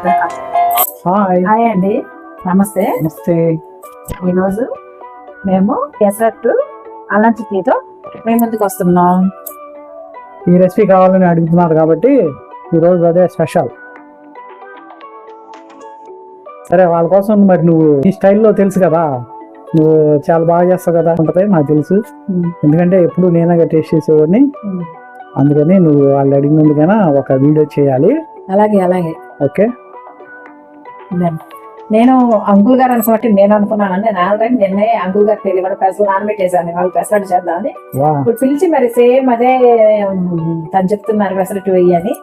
Hi అండి, నమస్తే. ఈరోజు మేము పెసరట్టు అల్లం చట్నీతో మేము ముందుకు వస్తున్నాం. ఈ రెసిపీ కావాలని అడుగుతున్నారు కాబట్టి ఈరోజు అదే స్పెషల్. సరే, వాళ్ళ కోసం మరి నువ్వు ఈ స్టైల్లో తెలుసు కదా, నువ్వు చాలా బాగా చేస్తావు కదా ఉంటుంది నాకు తెలుసు. ఎందుకంటే ఎప్పుడు నేనే టేస్ట్ చేసేవాడిని. అందుకని నువ్వు వాళ్ళు అడిగినందుకైనా ఒక వీడియో చేయాలి. అలాగే ఓకే. నేను అంకుల్ గారు అనుకోబట్టి నేను అనుకున్నానండి. నేను ఆల్రెడీ నిన్నే అంకుల్ గారు తెలియ కూడా పెసలు నానబెట్టేసాను, వాళ్ళు పెసరట్టు చేద్దామని. ఇప్పుడు పిలిచి మరి సేమ్ అదే తను చెప్తున్నారు పెసరట్టు వెయ్యని.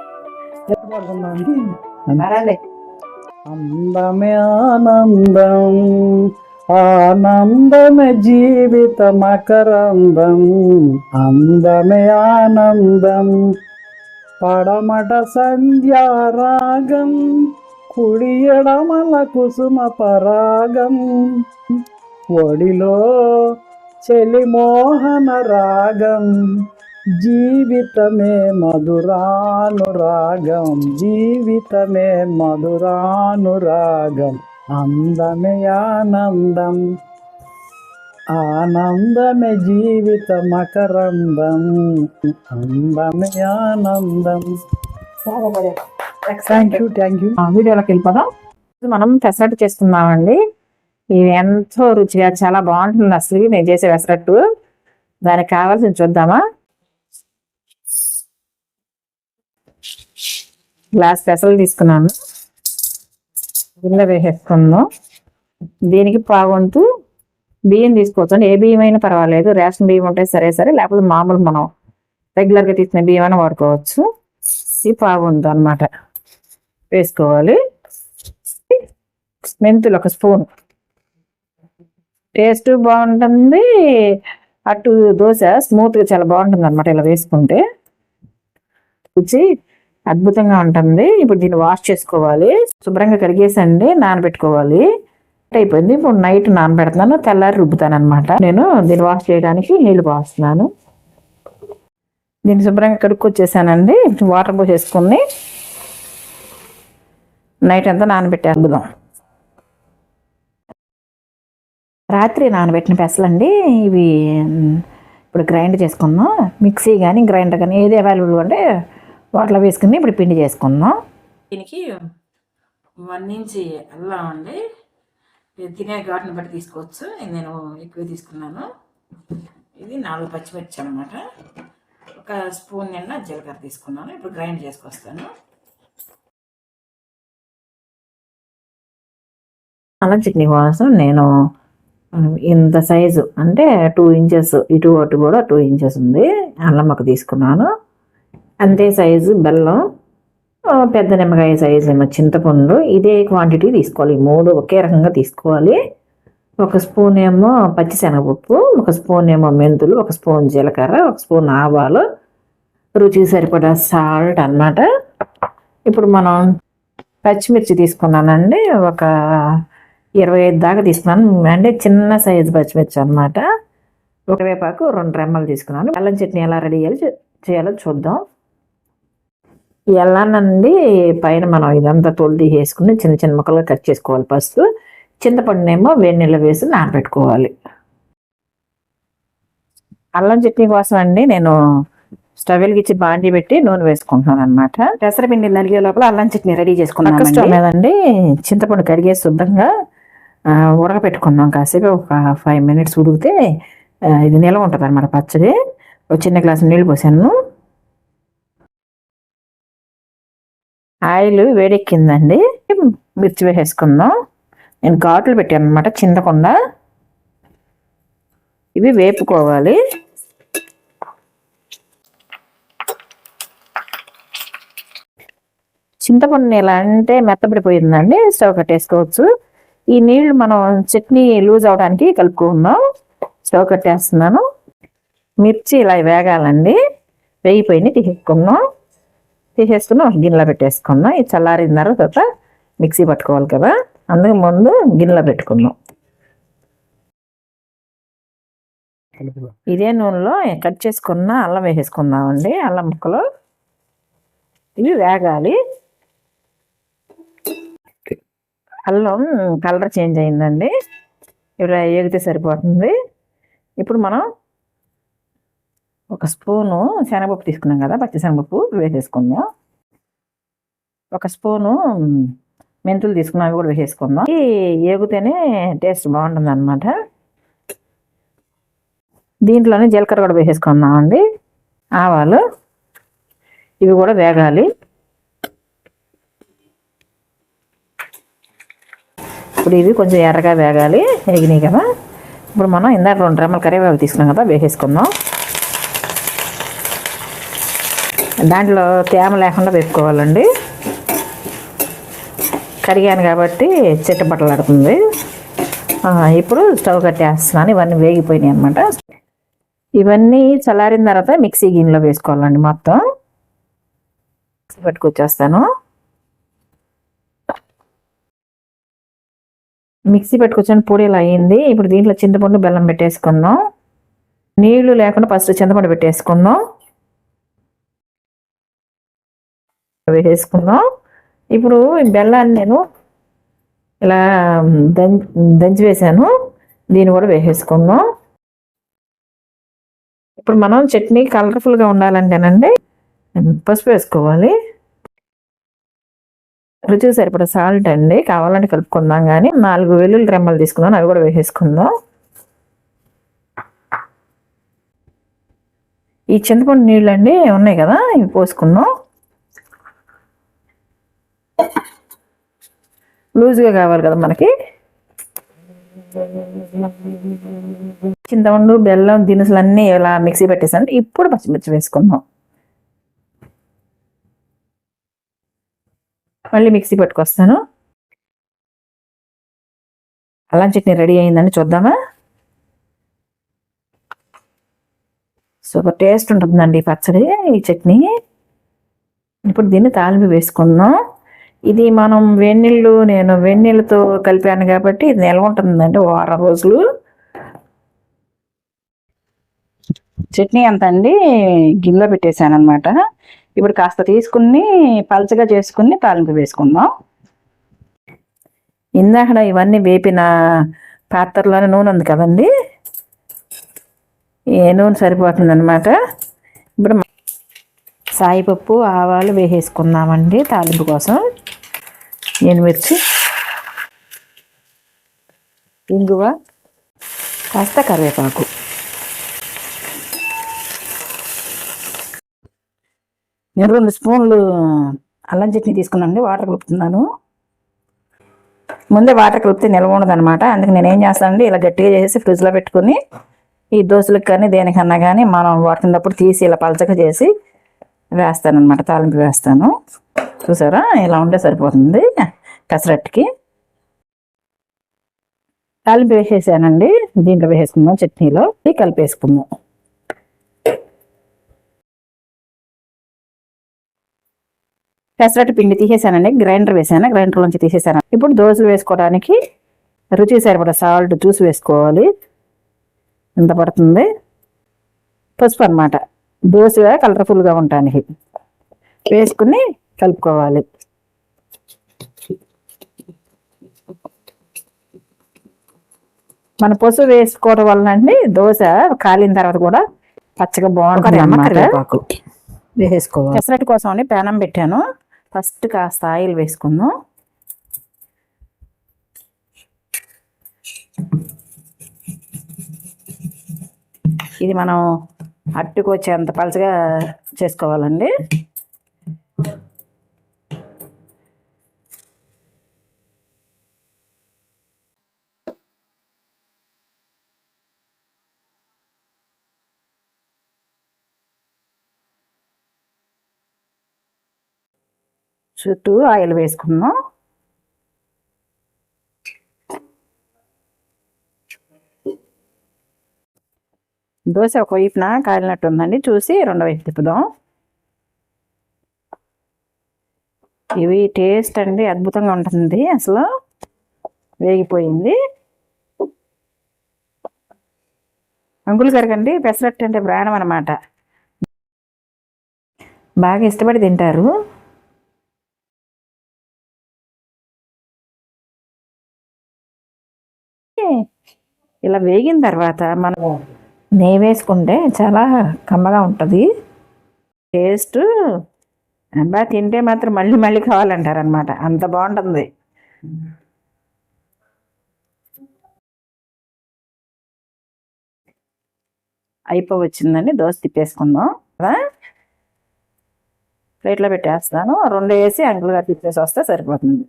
అందమే ఆనందం, ఆనందమే జీవిత మకరందం, అందమే ఆనందం, పడమట సంధ్యారాగం, కుడి ఎడమల కుసుమ పరాగం, ఒడిలో చెలిమోహన రాగం, జీవితమే మధురానురాగం, జీవితమే మధురానురాగం, అందమే ఆనందం, ఆనందమే జీవిత మకరందం, అందమే ఆనందం. Thank you. వీడియోలోకి వెళ్ళిపోదాం. మనం పెసరట్టు చేస్తున్నామండి. ఇది ఎంతో రుచిగా చాలా బాగుంటుంది. అసలు నేను చేసే పెసరట్టు దానికి కావాల్సింది చూద్దామా. గ్లాస్ పెసలు తీసుకున్నాను, గిన్నె వేసేసుకున్నాం. దీనికి పావుంతు బియ్యం తీసుకోవచ్చు. ఏ బియ్యం అయినా పర్వాలేదు, రేషన్ బియ్యం ఉంటే సరే, లేకపోతే మామూలు మనం రెగ్యులర్గా తీసుకునే బియ్యం అయినా వాడుకోవచ్చు. ఈ పావుంతు అన్నమాట వేసుకోవాలి. మెంతులు 1 స్పూన్, టేస్ట్ బాగుంటుంది. అటు దోశ స్మూత్గా చాలా బాగుంటుంది అనమాట. ఇలా వేసుకుంటే రుచి అద్భుతంగా ఉంటుంది. ఇప్పుడు దీన్ని వాష్ చేసుకోవాలి. శుభ్రంగా కడిగేసండి నానబెట్టుకోవాలి. అయిపోయింది. ఇప్పుడు నైట్ నానబెడుతున్నాను, తెల్లారి రుబ్బుతాను అనమాట. నేను దీన్ని వాష్ చేయడానికి నీళ్లు పోస్తున్నాను. దీన్ని శుభ్రంగా కడుక్కొచ్చేసానండి. వాటర్ పోసేసుకుని నైట్ అంతా నానబెట్టేద్దాం. రాత్రి నానబెట్టిన పెసలండి ఇవి. ఇప్పుడు గ్రైండ్ చేసుకుందాం. మిక్సీ కానీ గ్రైండర్ కానీ ఏది అవైలబుల్ అంటే వాటిలో వేసుకుని ఇప్పుడు పిండి చేసుకుందాం. దీనికి 1 ఇంచ్ అల్లం అండి. తినే ఘాటుని బట్టి తీసుకోవచ్చు. నేను ఎక్కువ తీసుకున్నాను. ఇది 4 పచ్చిమిర్చి అనమాట. 1 స్పూన్ నిండా జీలకర్ర తీసుకున్నాను. ఇప్పుడు గ్రైండ్ చేసుకొస్తాను. అల్లం చట్నీ కోసం నేను ఇంత సైజు అంటే 2 ఇంచెస్, ఇటు అటు కూడా 2 ఇంచెస్ ఉంది అల్లం ముక్క తీసుకున్నాను. అంతే సైజు బెల్లం, పెద్ద నిమ్మకాయ సైజు ఏమో చింతపండు. ఇదే క్వాంటిటీ తీసుకోవాలి. 3 ఒకే రకంగా తీసుకోవాలి. 1 స్పూన్ ఏమో పచ్చిశనగపప్పు, 1 స్పూన్ ఏమో మెంతులు, 1 స్పూన్ జీలకర్ర, 1 స్పూన్ ఆవాలు, రుచికి సరిపడా సాల్ట్ అన్నమాట. ఇప్పుడు మనం పచ్చిమిర్చి తీసుకున్నానండి. ఒక 25 దాకా తీసుకున్నాను. అంటే చిన్న సైజు పచ్చిమిర్చి అనమాట. కరివేపాకు 2 రెమ్మలు తీసుకున్నాను. అల్లం చట్నీ ఎలా రెడీ చేయాలో చూద్దాం. ఎల్లానండి పైన మనం ఇదంతా తోలు తీసేసుకుని చిన్న చిన్న ముక్కలుగా కట్ చేసుకోవాలి. ఫస్ట్ చింతపండునేమో వేడి నీళ్ళు వేసి నానబెట్టుకోవాలి. అల్లం చట్నీ కోసం అండి నేను స్టవ్ వెలిగించి బాండి పెట్టి నూనె వేసుకుంటున్నాను అనమాట. పెసరపిండి నలిగే లోపల అల్లం చట్నీ రెడీ చేసుకున్నాం. స్టవ్ మీదండి చింతపండు కడిగేసి శుభ్రంగా ఉడకపెట్టుకున్నాం. కాసేపు ఒక 5 మినిట్స్ ఉడికితే ఇది నిల్వ ఉంటుంది అనమాట పచ్చడి. ఒక చిన్న గ్లాసు నీళ్ళు పోసాను. ఆయిల్ వేడెక్కిందండి. మిర్చి వేసేసుకుందాం. నేను ఘాట్లు పెట్టాను అనమాట చింతకుండా. ఇవి వేపుకోవాలి. చింతపండు ఎలా అంటే మెత్తబడిపోయిందండి. స్టవ్ కట్టేసుకోవచ్చు. ఈ నీళ్లు మనం చట్నీ లూజ్ అవడానికి కలుపుకుందాం. స్టవ్ కట్టేస్తున్నాను. మిర్చి ఇలా వేగాలండి. వేగిపోయినాయి తీసేసుకుని ఒక గిన్నెలో పెట్టేసుకుందాం. ఇది చల్లారిన తర్వాత మిక్సీ పట్టుకోవాలి కదా, అందుకు ముందు గిన్నెలో పెట్టుకుందాం. ఇదే నూనెలో కట్ చేసుకున్న అల్లం వేసేసుకుందామండి. అల్లం ముక్కలు ఇవి వేగాలి. అల్లం కలర్ చేంజ్ అయిందండి. ఇలా ఏగితే సరిపోతుంది. ఇప్పుడు మనం ఒక స్పూను శనగపప్పు తీసుకున్నాం కదా, పచ్చి శనగపప్పు వేసేసుకుందాం. ఒక స్పూను మెంతులు తీసుకున్నాం, అవి కూడా వేసేసుకుందాం. ఏగితేనే టేస్ట్ బాగుంటుంది అనమాట. దీంట్లోనే జీలకర్ర కూడా వేసేసుకుందామండి. ఆవాలు ఇవి కూడా వేగాలి. ఇప్పుడు ఇవి కొంచెం ఎర్రగా వేగాలి. వేగినాయి కదా, ఇప్పుడు మనం ఇందాక 2 రెమ్మల కరివేపాకు తీసుకున్నాం కదా, వేసేసుకుందాం. దాంట్లో తేమ లేకుండా వేపుకోవాలండి. కడిగాను కాబట్టి చిట్టపట్టలాడుతుంది. ఇప్పుడు స్టవ్ కట్టేస్తున్నాను. ఇవన్నీ వేగిపోయినాయి అనమాట. ఇవన్నీ చల్లారిన తర్వాత మిక్సీ గిన్నెలో వేసుకోవాలండి. మొత్తం పట్టుకొచ్చేస్తాను. మిక్సీ పెట్టుకొచ్చాను, పొడి ఇలా అయింది. ఇప్పుడు దీంట్లో చింతపండు బెల్లం పెట్టేసుకుందాం. నీళ్లు లేకుండా ఫస్ట్ చింతపండు పెట్టేసుకుందాం. వేసేసుకుందాం. ఇప్పుడు బెల్లాన్ని నేను ఇలా దంచి వేసాను. దీన్ని కూడా వేసేసుకుందాం. ఇప్పుడు మనం చట్నీ కలర్ఫుల్గా ఉండాలంటేనండి పసుపు వేసుకోవాలి. రుచికి సరిపడా సాల్ట్ అండి, కావాలంటే కలుపుకుందాం. కానీ 4 వెల్లుల్లి రెమ్మలు తీసుకుందాం, అవి కూడా వేసేసుకుందాం. ఈ చింతపండు నీళ్ళు అండి ఉన్నాయి కదా, ఇవి పోసుకుందాం. లూజ్గా కావాలి కదా మనకి. చింతపండు బెల్లం దినుసులు అన్నీ ఇలా మిక్సీ పెట్టేసాను. ఇప్పుడు పచ్చిమిర్చి వేసుకుందాం. మళ్ళీ మిక్సీ పట్టుకొస్తాను. అల్లం చట్నీ రెడీ అయిందండి, చూద్దామా. సూపర్ టేస్ట్ ఉంటుందండి పచ్చడి, ఈ చట్నీ. ఇప్పుడు దీన్ని తాలింపు వేసుకుందాం. ఇది మనం నేను వెన్నీళ్ళతో కలిపాను కాబట్టి ఇది నిల్వ ఉంటుందండి 1 వారం రోజులు. చట్నీ అంత అండి గిన్నెలో పెట్టేశాను అనమాట. ఇప్పుడు కాస్త తీసుకుని పల్చగా చేసుకుని తాలింపు వేసుకుందాం. ఇందాక ఇవన్నీ వేపిన పాత్రలోనే నూనె ఉంది కదండి, ఏ నూనె సరిపోతుంది అనమాట. ఇప్పుడు సాయిపప్పు ఆవాలు వేసేసుకుందామండి తాలింపు కోసం. ఎండుమిర్చి, ఇంగువ, కాస్త కరివేపాకు. నేను 2 స్పూన్లు అల్లం చట్నీ తీసుకున్నానండి. వాటర్ కలుపుతున్నాను. ముందే వాటర్ కలిపితే నిల్వ ఉండదు అనమాట. అందుకే నేను ఏం చేస్తానండి, ఇలా గట్టిగా చేసి ఫ్రిడ్జ్లో పెట్టుకుని ఈ దోశలకు కానీ దేనికన్నా కానీ మనం వాడుతున్నప్పుడు తీసి ఇలా పలచగా చేసి వేస్తానమాట. తాలింపు వేస్తాను. చూసారా, ఇలా ఉంటే సరిపోతుంది పెసరట్టుకి. తాలింపు వేసేసానండి. దీంట్లో వేసేసుకుందాం, చట్నీలో కలిపేసుకుందాం. పెసరట్టు పిండి తీసేసానండి, గ్రైండర్ వేసాను, గ్రైండర్లోంచి తీసేసాను. ఇప్పుడు దోశలు వేసుకోవడానికి రుచి సరిపడా సాల్ట్ చూసి వేసుకోవాలి. ఎంత పడుతుంది. పసుపు అనమాట, దోశ కలర్ఫుల్గా ఉండటానికి వేసుకుని కలుపుకోవాలి. మన పసుపు వేసుకోవడం వల్ల అండి దోశ కాలిన తర్వాత కూడా పచ్చగా బాగుంటుంది. కరివేపాకు వేసేసుకోవాలి. పెసరట్టు కోసం అండి పెనం పెట్టాను. ఫస్ట్ కాస్త ఆయిల్ వేసుకుందాం. ఇది మనం అట్టుకు వచ్చేంత పలచగా చేసుకోవాలండి. చుట్టూ ఆయిల్ వేసుకుందాం. దోశ ఒక వైపున కాలినట్టు ఉందండి, చూసి రెండో వైపు తిప్పుదాం. ఇవి టేస్ట్ అండి అద్భుతంగా ఉంటుంది. అసలు వేగిపోయింది. అంకుల్ గారికి అండి పెసరట్టు అంటే ప్రాణం అన్నమాట. బాగా ఇష్టపడి తింటారు. ఇలా వేగిన తర్వాత మనం నెయ్యి వేసుకుంటే చాలా కమ్మగా ఉంటుంది టేస్ట్. అబ్బా తింటే మాత్రం మళ్ళీ మళ్ళీ కావాలంటారనమాట, అంత బాగుంటుంది. అయిపోవచ్చిందండి, దోశ తిప్పేసుకుందాం కదా. ప్లేట్లో పెట్టేస్తాను, 2 వేసి అంకుల్గా తిప్పేసి వస్తే సరిపోతుంది.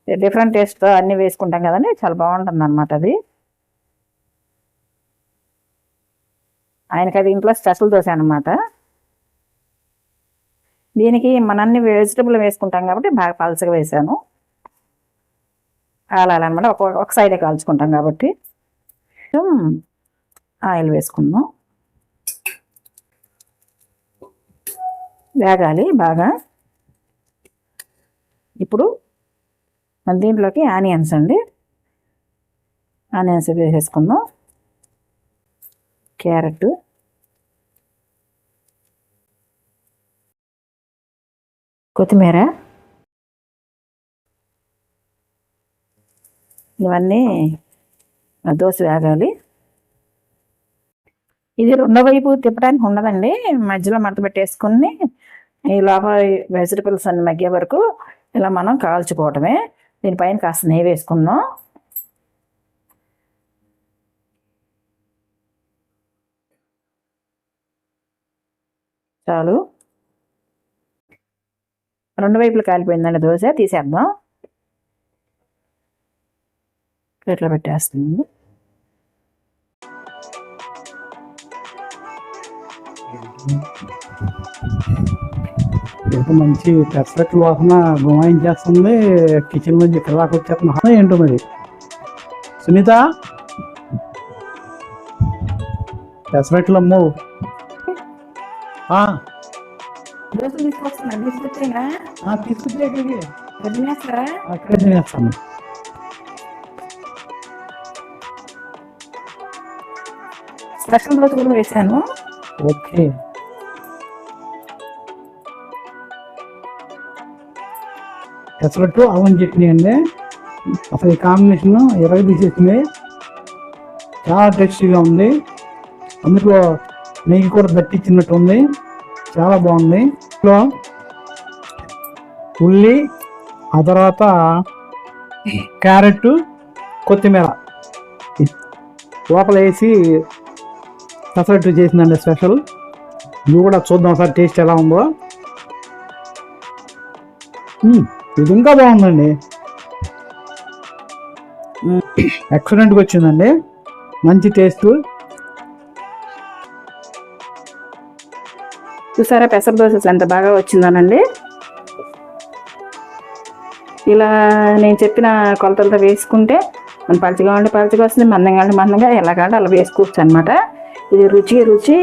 డిఫరెంట్ టేస్ట్తో అన్నీ వేసుకుంటాం కదండి, చాలా బాగుంటుంది అనమాట అది. ఆయనకి అది ఇంట్లో స్పెషల్ దోశ అనమాట. దీనికి మన అన్ని వెజిటబుల్ వేసుకుంటాం కాబట్టి బాగా పలచగా వేసాను. కాలాలన్నమాట, ఒక సైడే కాల్చుకుంటాం కాబట్టి. ఆయిల్ వేసుకుందాం, వేగాలి బాగా. ఇప్పుడు దీంట్లోకి ఆనియన్స్ అండి, ఆనియన్స్ వేసేసుకుందాం, క్యారెట్, కొత్తిమీర, ఇవన్నీ దోశ వేగాలి. ఇది రెండో వైపు తిప్పడానికి ఉండదండి, మధ్యలో మడత పెట్టేసుకుని ఈ లోపల వెజిటబుల్స్ అన్ని మగ్గే వరకు ఇలా మనం కాల్చుకోవటమే. దీనిపైన కాస్త నెయ్యి వేసుకుందాం. చాలు, 2 వైపులు కాలిపోయిందండి దోశ, తీసేద్దాం. ప్లేట్లో పెట్టేస్తుంది. మంచి పెసరట్టు వాసన గుమాయించేస్తుంది, కిచెన్ నుంచి ఇక్కడలాగా వచ్చేస్తున్నా. ఏంటో మరి సునీత, పెసరట్లు అమ్ము. తీసుకొచ్చే అక్కడే తినేస్తాను. స్పెషల్ దోశ కూడా వేసాను. ఓకే, పెసరట్టు అల్లం చట్నీ అండి, అసలు ఈ కాంబినేషన్ ఎరగ తీసేసింది, చాలా టేస్టీగా ఉంది. అందులో నెయ్యి కూడా దట్టించినట్టు ఉంది, చాలా బాగుంది. ఇంట్లో ఉల్లి, ఆ తర్వాత క్యారెట్, కొత్తిమీర లోపల వేసి పెసరట్టు చేసిందండి స్పెషల్. ఇవి కూడా చూద్దాం సార్ టేస్ట్ ఎలా ఉందో. ఇది ఇంకా బాగుందండి, ఎక్సలెంట్గా వచ్చిందండి, మంచి టేస్ట్. చూసారా పెసర దోశ ఎంత బాగా వచ్చిందనండి. ఇలా నేను చెప్పిన కొలతలతో వేసుకుంటే మన పలుచగా ఉంటే పలుచగా వస్తుంది, మందంగా ఉంటే మందంగా, ఎలా కావాలంటే అలా వేసుకోవచ్చు అనమాట. ఇది రుచి రుచి.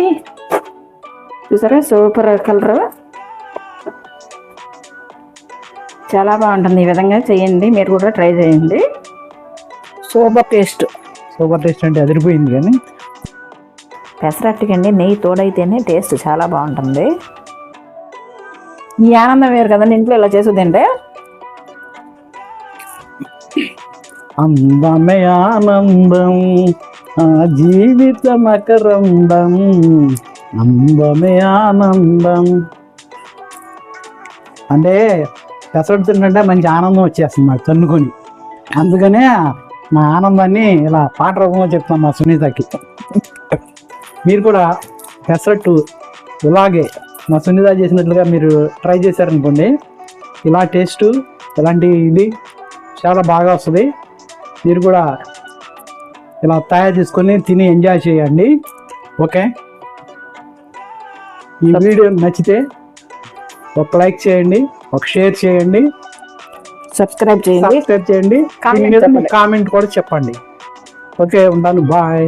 చూసారా సూపర్ కలర్, చాలా బాగుంటుంది. ఈ విధంగా చేయండి, మీరు కూడా ట్రై చేయండి. సూపర్ టేస్ట్ అంటే అదిరిపోయింది. కానీ పెసరట్టుకండి నెయ్యి తోడైతేనే టేస్ట్ చాలా బాగుంటుంది. ఈ ఆనందం వేరు కదండి ఇంట్లో ఇలా చేసుకుంటే. అందమే ఆనందం, జీవిత మకరందం, అందమే ఆనందం. అంటే పెసరట్టు తింటే మంచి ఆనందం వచ్చేస్తుంది నాకు తన్నుకొని. అందుకనే నా ఆనందాన్ని ఇలా పాట రూపంలో చెప్తాను మా సునీతకి. మీరు కూడా పెసరట్టు ఇలాగే మా సునీత చేసినట్లుగా మీరు ట్రై చేశారనుకోండి, ఇలా టేస్ట్ ఇలాంటి ఇది చాలా బాగా వస్తుంది. మీరు కూడా ఇలా తయారు చేసుకొని తిని ఎంజాయ్ చేయండి. ఓకే, ఈ వీడియో నచ్చితే ఒక లైక్ చేయండి, ఒక షేర్ చేయండి, సబ్స్క్రైబ్ చేయండి, కామెంట్ కూడా చెప్పండి. ఓకే, ఉంటాను, బాయ్.